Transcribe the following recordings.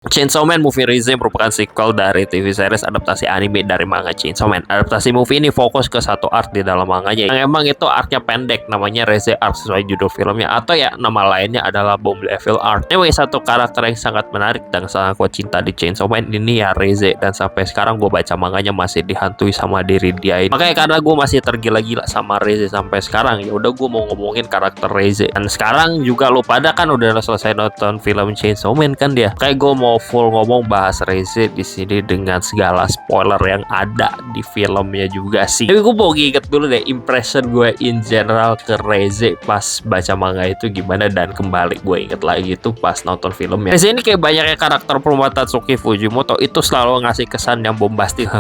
Chainsaw Man movie Rise merupakan sequel dari TV series adaptasi anime dari manga Chainsaw Man. Adaptasi movie ini fokus ke satu arc di dalam manganya yang emang itu arc-nya pendek, namanya Rise Arc sesuai judul filmnya, atau ya nama lainnya adalah Bomb Level Arc. Anyway, satu karakter yang sangat menarik dan sangat gue cinta di Chainsaw Man ini ya Rise, dan sampai sekarang gue baca manganya masih dihantui sama diri dia ini. Makanya karena gue masih tergila-gila sama Rise sampai sekarang, ya udah gue mau ngomongin karakter Rise. Dan sekarang juga lo pada kan udah selesai nonton film Chainsaw Man kan dia. Kayak gue mau full ngomong bahas Rise di sini dengan segala spoiler yang ada di filmnya juga sih. Tapi gue mau inget dulu deh impression gue in general ke Rise pas baca manga itu gimana, dan kembali gue inget lagi itu pas nonton filmnya. Rise ini kayak banyaknya karakter perumahan Tatsuki Fujimoto itu selalu ngasih kesan yang bombastis.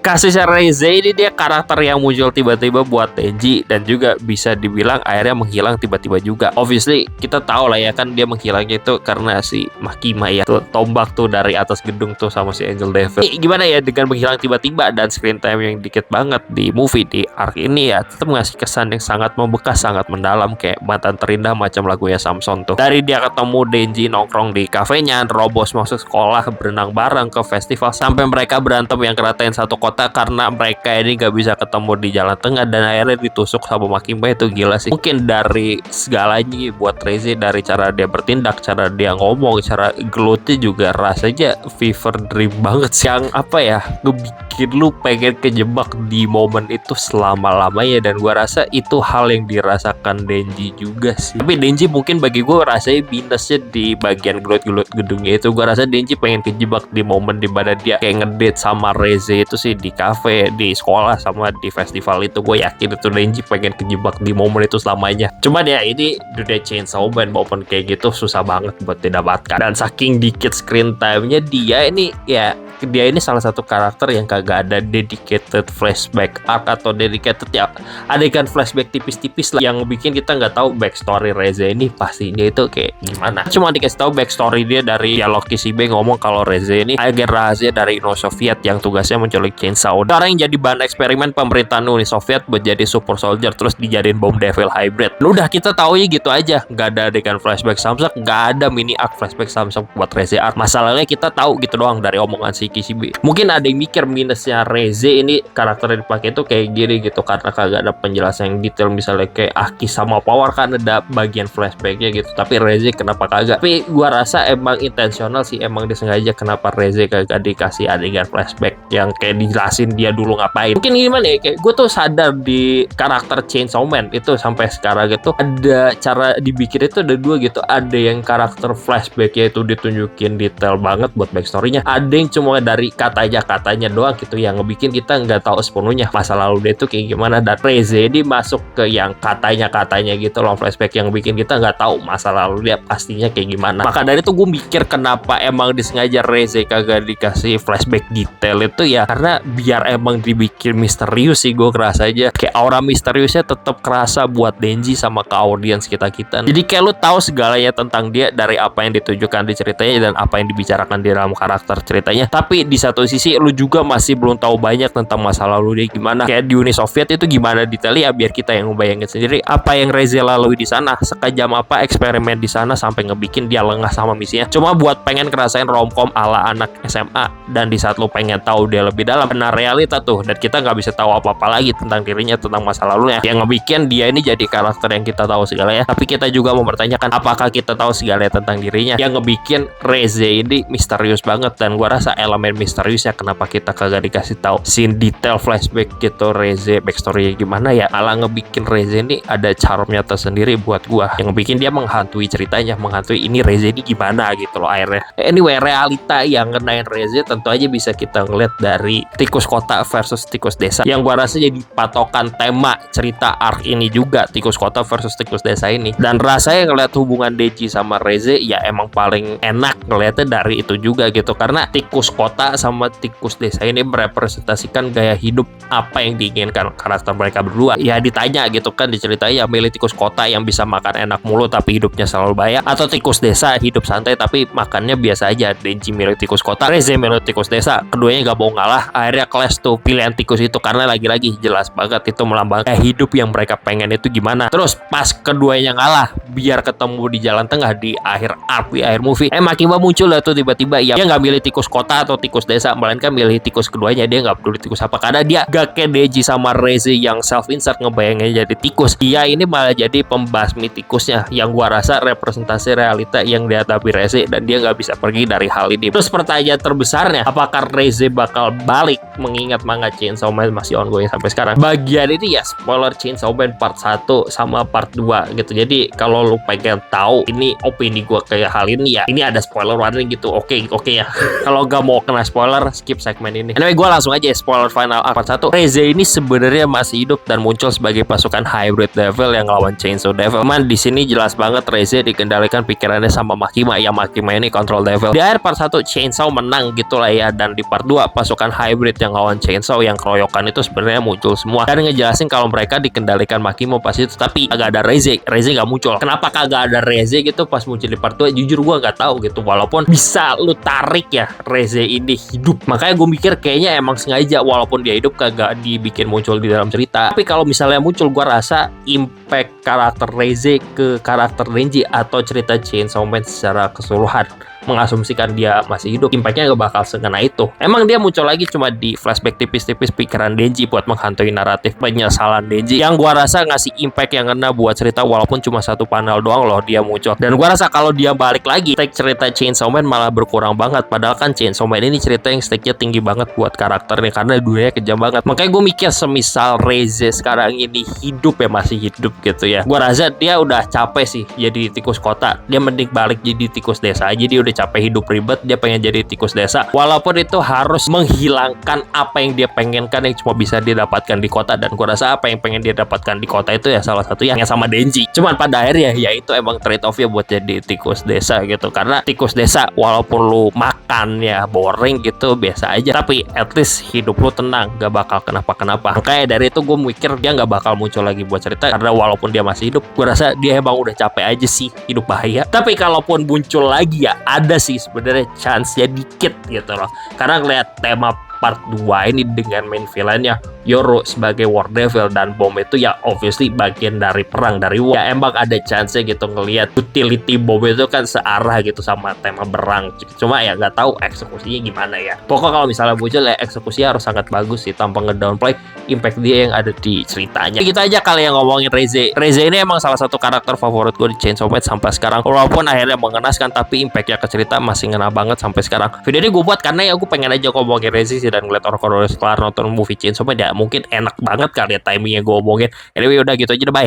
Kasusnya Rise ini dia karakter yang muncul tiba-tiba buat Denji dan juga bisa dibilang akhirnya menghilang tiba-tiba juga. Obviously kita tahu lah ya kan dia menghilangnya itu karena si Makima ya tuh tombak tuh dari atas gedung tuh sama si Angel Devil. Gimana ya dengan menghilang tiba-tiba dan screen time yang dikit banget di movie di arc ini ya tetap ngasih kesan yang sangat membekas, sangat mendalam, kayak mantan terindah macam lagunya Samson tuh. Dari dia ketemu Denji nongkrong di kafenya, Robos masuk sekolah, berenang bareng ke festival, sampai mereka berantem yang keratain satu kota karena mereka ini gak bisa ketemu di jalan tengah dan akhirnya ditusuk sama Makima. Itu gila sih. Mungkin dari segalanya buat Rise, dari cara dia bertindak, cara dia ngomong, cara glutnya juga rasanya fever dream banget sih, yang apa ya ngebikin lu pengen kejebak di momen itu selama-lamanya. Dan gua rasa itu hal yang dirasakan Denji juga sih. Tapi Denji mungkin bagi gua rasanya minusnya di bagian glut-glut gedungnya itu. Gua rasa Denji pengen kejebak di momen dimana dia kayak ngedate sama Reze itu sih di cafe, di sekolah, sama di festival itu. Gue yakin itu Denji pengen kejebak di momen itu selamanya. Cuman ya ini dunia Chainsaw Man momen kayak gitu susah banget buat didapatkan. Dan saking dikit screen time-nya dia ini salah satu karakter yang kagak ada dedicated flashback arc atau dedicated ya adegan flashback tipis-tipis lah yang bikin kita nggak tahu backstory Reze ini pastinya itu kayak gimana. Cuma dikasih tahu backstory dia dari dialog Kishibe ngomong kalau Reze ini agen rahasia dari Uni Soviet yang tugasnya menculik Chainsaw. Orang yang jadi bahan eksperimen pemerintahan Uni Soviet buat jadi super soldier terus dijadiin bom devil hybrid. Udah kita tahu ya gitu aja, nggak ada adegan flashback Samsung, nggak ada mini arc flashback Samsung buat Reze arc. Masalahnya kita tahu gitu doang dari omongan si Kishibe. Mungkin ada yang mikir minusnya Reze ini karakter yang dipakai itu kayak gini gitu karena kagak ada penjelasan yang detail, misalnya kayak Aki sama Power kan ada bagian flashbacknya gitu, tapi Reze kenapa kagak. Tapi gua rasa emang intensional sih, emang disengaja kenapa Reze kagak dikasih adegan flashback yang kayak dijelasin dia dulu ngapain. Mungkin gimana ya, kayak gue tuh sadar di karakter Chainsaw Man itu sampai sekarang gitu ada cara dibikin itu ada dua gitu. Ada yang karakter flashbacknya itu ditunjukin detail banget buat backstorynya, ada yang cuma dari katanya doang gitu yang ngebikin kita nggak tahu sepenuhnya masa lalu dia tuh kayak gimana. Dan Reze ini masuk ke yang katanya gitu loh, flashback yang bikin kita nggak tahu masa lalu dia pastinya kayak gimana. Maka dari itu gue mikir kenapa emang disengaja Reze kagak dikasih flashback detail itu ya karena biar emang dibikin misterius sih. Gue kerasa aja kayak aura misteriusnya tetap kerasa buat Denji sama ke audiens kita. Jadi kayak lu tahu segalanya tentang dia dari apa yang ditunjukkan di ceritanya dan apa yang dibicarakan di dalam karakter ceritanya. Tapi di satu sisi lu juga masih belum tahu banyak tentang masa lalu dia gimana. Kayak di Uni Soviet itu gimana detailnya biar kita yang ngebayangin sendiri apa yang Reze lalui di sana, sekejam apa eksperimen di sana sampai ngebikin dia lengah sama misinya. Cuma buat pengen ngerasain romcom ala anak SMA, dan di saat lu pengen tahu dia lebih dalam benar realita tuh, dan kita nggak bisa tahu apa-apa lagi tentang dirinya, tentang masa lalunya, yang ngebikin dia ini jadi karakter yang kita tahu segalanya. Tapi kita juga mempertanyakan apakah kita tahu segalanya tentang dirinya, yang ngebikin Reze ini misterius banget. Dan gua rasa elemen misteriusnya kenapa kita kagak dikasih tahu scene detail flashback gitu Reze backstory gimana ya, malah ngebikin Reze ini ada charmnya tersendiri buat gua yang ngebikin dia menghantui ceritanya, menghantui ini Reze ini gimana gitu loh akhirnya. Anyway, realita yang ngenain Reze tentu aja bisa kita ngeliat dari tikus kota versus tikus desa, yang gua rasa jadi patokan tema cerita arc ini juga, tikus kota versus tikus desa ini. Dan rasanya ngeliat hubungan Denji sama Reze ya emang paling enak ngeliatnya dari itu juga gitu, karena tikus kota kota sama tikus desa ini merepresentasikan gaya hidup apa yang diinginkan karakter mereka berdua. Ya ditanya gitu kan, diceritain ya milih tikus kota yang bisa makan enak mulu tapi hidupnya selalu bahaya, atau tikus desa hidup santai tapi makannya biasa aja. Denji milih tikus kota, Reze milih tikus desa. Keduanya gak mau ngalah, akhirnya clash tuh pilihan tikus itu karena lagi-lagi jelas banget itu melambangkan hidup yang mereka pengen itu gimana. Terus pas keduanya ngalah, biar ketemu di jalan tengah di akhir art, di akhir movie, Makima muncul lah tuh tiba-tiba. Ya dia nggak milih tikus kota atau tikus desa, melainkan milih tikus keduanya. Dia nggak peduli tikus apa karena dia gak kayak Denji sama Reze yang self insert ngebayangin jadi tikus. Dia ini malah jadi pembasmi tikusnya, yang gua rasa representasi realita yang dihadapi Reze dan dia nggak bisa pergi dari hal ini. Terus pertanyaan terbesarnya, apakah Reze bakal balik mengingat manga Chainsaw Man masih ongoing sampai sekarang? Bagian ini ya spoiler Chainsaw Man part 1 sama part 2 gitu. Jadi kalau lu pengen tahu ini opini gua kayak hal ini ya, ini ada spoiler warning gitu. Oke ya. Kalau gak mau kena spoiler, skip segmen ini. Anyway, gue langsung aja spoiler final part 1. Reze ini sebenarnya masih hidup dan muncul sebagai pasukan Hybrid Devil yang lawan Chainsaw Devil. Cuman di sini jelas banget Reze dikendalikan pikirannya sama Makima. Ya Makima ini control devil. Di akhir part 1 Chainsaw menang gitu lah ya, dan di part 2 pasukan Hybrid yang lawan Chainsaw yang keroyokan itu sebenarnya muncul semua dan ngejelasin kalau mereka dikendalikan Makima pas itu, tapi agak ada Reze gak muncul. Kenapa kagak ada Reze gitu pas muncul di part 2? Jujur gue gak tahu gitu, walaupun bisa lu tarik ya Reze ini hidup. Makanya gue mikir kayaknya emang sengaja walaupun dia hidup kagak dibikin muncul di dalam cerita. Tapi kalau misalnya muncul, gue rasa impact karakter Reze ke karakter Denji atau cerita Chainsaw Man secara keseluruhan mengasumsikan dia masih hidup, impactnya gak bakal segena itu. Emang dia muncul lagi cuma di flashback tipis-tipis pikiran Denji buat menghantui naratif penyesalan Denji, yang gua rasa ngasih impact yang kena buat cerita walaupun cuma satu panel doang loh dia muncul. Dan gua rasa kalau dia balik lagi, stake cerita Chainsaw Man malah berkurang banget. Padahal kan Chainsaw Man ini cerita yang stake-nya tinggi banget buat karakternya karena dunianya kejam banget. Makanya gue mikir semisal Reze sekarang ini hidup ya, masih hidup gitu ya, gua rasa dia udah capek sih jadi tikus kota. Dia mending balik jadi tikus desa aja. Dia udah capek hidup ribet, dia pengen jadi tikus desa walaupun itu harus menghilangkan apa yang dia pengenkan yang cuma bisa dia dapatkan di kota. Dan gua rasa apa yang pengen dia dapatkan di kota itu ya salah satu yang sama Denji. Cuman pada akhirnya ya itu emang trade off ya buat jadi tikus desa gitu, karena tikus desa walaupun lu makan ya boring gitu biasa aja, tapi at least hidup lu tenang, gak bakal kenapa-kenapa. Makanya dari itu gue mikir dia gak bakal muncul lagi buat cerita, karena walaupun dia masih hidup, gue rasa dia emang udah capek aja sih hidup bahaya. Tapi kalaupun muncul lagi ya ada sih sebenarnya chance-nya dikit gitu loh, karena ngeliat tema part 2 ini dengan main villainnya Yoro sebagai War Devil dan bom itu ya obviously bagian dari perang dari war. Ya emang ada chance gitu ngelihat utility bom itu kan searah gitu sama tema berang. Cuma ya nggak tahu eksekusinya gimana ya. Pokoknya kalau misalnya muncul ya eksekusinya harus sangat bagus sih tanpa ngedownplay impact dia yang ada di ceritanya. Kita aja kali yang ngomongin Reze. Reze ini emang salah satu karakter favorit gue di Chainsaw Man sampai sekarang. Walaupun akhirnya mengenaskan, tapi impactnya ke cerita masih ngena banget sampai sekarang. Video ini gue buat karena ya gue pengen aja ngomongin Reze sih, dan ngeliat orang-orang setelah nonton movie Chainsaw Man ya mungkin enak banget kali ya timingnya gue omongin. Anyway udah gitu aja deh, bye.